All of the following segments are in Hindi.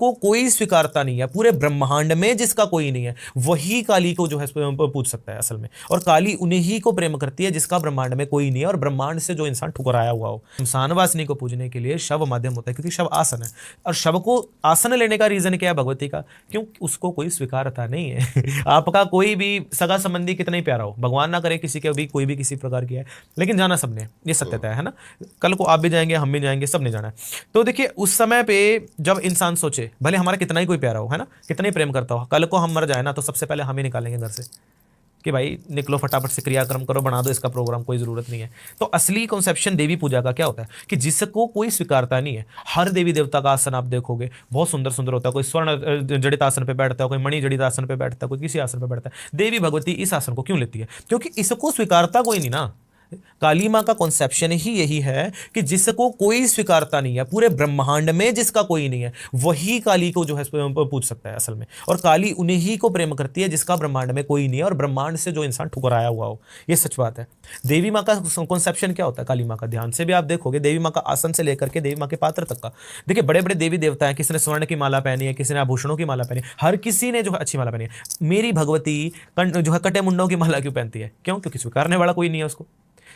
जिसको कोई स्वीकारता नहीं है पूरे ब्रह्मांड में, जिसका कोई नहीं है, वही काली को जो है पूछ सकता है असल में। और काली उन्हीं ही को प्रेम करती है जिसका ब्रह्मांड में कोई नहीं है और ब्रह्मांड से जो इंसान ठुकराया हुआ हो। इंसान वासनी को पूजने के लिए शव माध्यम होता है, क्योंकि शव आसन है, और शव को आसन लेने का रीजन क्या है भगवती का? क्यों? उसको कोई स्वीकारता नहीं है। आपका कोई भी सगा संबंधी कितना ही प्यारा हो, भगवान ना करे किसी के भी कोई भी किसी प्रकार की है, लेकिन जाना सबने, ये सत्यता है ना। कल को आप भी जाएंगे, हम भी जाएंगे, सबने जाना है। तो देखिए उस समय पे जब इंसान सोचे, भले हमारा कितना ही कोई प्यारा हो, है ना, कितना ही प्रेम करता हो, कल को हम मर जाए ना तो सबसे पहले हम ही निकालेंगे घर से कि भाई निकलो फटाफट से क्रियाक्रम करो, बना दो इसका प्रोग्राम, कोई जरूरत नहीं है। तो असली कॉन्सेप्शन देवी पूजा का क्या होता है कि जिसको कोई स्वीकारता नहीं है। हर देवी देवता का आसन आप देखोगे बहुत सुंदर सुंदर होता है, कोई स्वर्ण जड़ित आसन पे बैठता है, कोई मणि जड़ित आसन पे बैठता है, कोई किसी आसन पे बैठता है। देवी भगवती इस आसन को क्यों लेती है? क्योंकि इसको स्वीकारता कोई नहीं ना। काली माँ का कॉन्सेप्शन ही यही है कि जिसको कोई स्वीकारता नहीं है पूरे ब्रह्मांड में, जिसका कोई नहीं है, वही काली को जो है पूछ सकता है असल में। और काली उन्हीं ही को प्रेम करती है जिसका ब्रह्मांड में कोई नहीं है और ब्रह्मांड से जो इंसान ठुकराया हुआ हो। ये सच बात है। देवी माँ का कॉन्सेप्शन क्या होता है? काली माँ का ध्यान से भी आप देखोगे, देवी माँ का आसन से लेकर के देवी माँ के पात्र तक का, देखिए बड़े बड़े देवी देवता हैं, किसी ने स्वर्ण की माला पहनी है, किसी ने आभूषणों की माला पहनी है, हर किसी ने जो है अच्छी माला पहनी है। मेरी भगवती जो है कटे मुंडों की माला क्यों पहनती है? क्यों? क्योंकि स्वीकारने वाला कोई नहीं है उसको।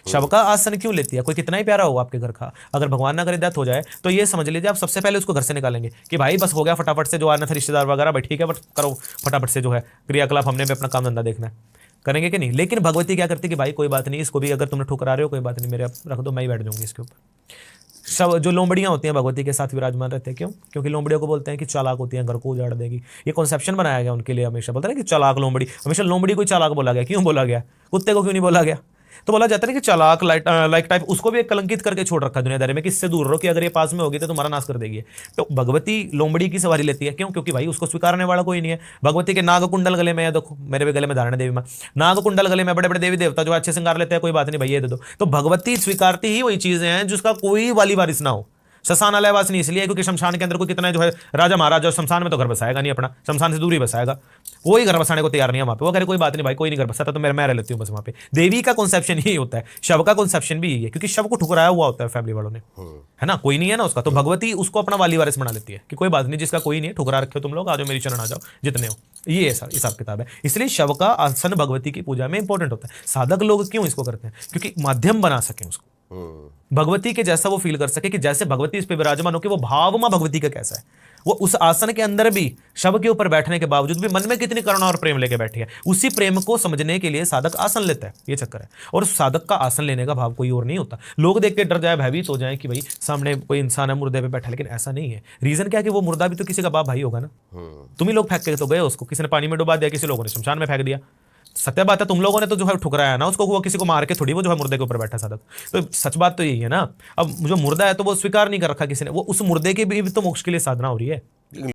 शव का आसन क्यों लेती है? कोई कितना ही प्यारा हो आपके घर का, अगर भगवान ना करे डेथ हो जाए तो ये समझ लीजिए आप सबसे पहले उसको घर से निकालेंगे कि भाई बस हो गया, फटाफट से जो आना था रिश्तेदार वगैरह, भाई ठीक है बट करो फटाफट से जो है क्रियाकलाप, हमने भी अपना काम धंधा देखना है, करेंगे कि नहीं। लेकिन भगवती क्या करती कि भाई कोई बात नहीं, इसको भी अगर तुमने ठुकरा रहे हो कोई बात नहीं, मेरे रख दो, मैं ही बैठ जाऊंगी इसके ऊपर। सब जो लोमड़ियाँ होती हैं भगवती के साथ विराजमान रहते हैं। क्यों? क्योंकि लोमड़ियों को बोलते हैं कि चालाक होती हैं, घर को उजाड़ देगी। ये कॉन्सेप्शन बनाया गया उनके लिए, हमेशा बोलते हैं कि चालाक लोमड़ी, हमेशा लोमड़ी को चालाक बोला गया। क्यों बोला गया? कुत्ते को क्यों नहीं बोला गया? तो बोला जाता है कि चालाक लाइक टाइप, उसको भी एक कलंकित करके छोड़ रखा है दुनियादारी में कि इससे दूर रहो, कि अगर ये पास में होगी तो तुम्हारा नाश कर देगी। तो भगवती लोमड़ी की सवारी लेती है। क्यों? क्योंकि भाई उसको स्वीकारने वाला कोई नहीं है। भगवती के नाग कुंडल गले में है, देखो मेरे भी गले में धारण है देवी माँ, नाग कुंडल गले में, बड़े बड़े देवी देवता जो अच्छे श्रृंगार लेते हैं, कोई बात नहीं भाई ये दे दो। तो भगवती स्वीकारती ही वही चीजें हैं जिसका कोई वाली वारिस ना हो। शमशान वासनी इसलिए क्योंकि शमशान के अंदर को कितना जो है राजा महाराजा, शमशान में तो घर बसाएगा नहीं अपना, शमशान से दूरी बसाएगा, कोई घर बसाने को तैयार नहीं है वहाँ पे। वो कह रहे कोई बात नहीं भाई, कोई नहीं घर बसाता तो मैं रह लेती हूँ बस वहाँ पे। देवी का कॉन्सेप्शन यही होता है, शव का कॉन्सेप्शन भी यही है, क्योंकि शव को ठुकराया हुआ होता है फैमिली वालों ने, है ना, कोई नहीं है ना उसका। तो भगवती उसको अपना वाली वारिस बना लेती है कि कोई बात नहीं, जिसका कोई नहीं है, ठुकरा रखे हो तुम लोग, आ जाओ मेरी शरण आ जाओ जितने हो। ये हिसाब किताब है। इसलिए शव का आसन भगवती की पूजा में इंपॉर्टेंट होता है। साधक लोग क्यों इसको करते हैं? क्योंकि माध्यम बना सके उसको, भगवती के जैसा वो फील कर सके कि जैसे भगवती इस पे विराजमान हो, कि वो भाव मां भगवती का कैसा है। वो उस आसन के अंदर भी शव के ऊपर बैठने के बावजूद भी मन में कितनी करुणा और प्रेम लेके बैठी है, उसी प्रेम को समझने के लिए साधक आसन लेता है। ये चक्कर है। और साधक का आसन लेने का भाव कोई और नहीं होता। लोग देख के डर जाए, भयभीत हो जाए कि भाई सामने कोई इंसान है मुर्दे पे बैठा, लेकिन ऐसा नहीं है। रीजन क्या है कि वो मुर्दा भी तो किसी का बाप भाई होगा ना। तुम ही लोग फेंक के तो गए उसको, किसी ने पानी में डुबा दिया, किसी लोगों ने शमशान में फेंक दिया। सत्य बात है, तुम लोगों ने तो जो है ठुकराया ना उसको, वो किसी को मार के थोड़ी वो जो है मुर्दे के ऊपर बैठा साधक। तो सच बात तो यही है ना। अब जो मुर्दा है तो वो स्वीकार नहीं कर रखा किसी ने, वो उस मुर्दे की भी तो मोक्ष के लिए साधना हो रही है।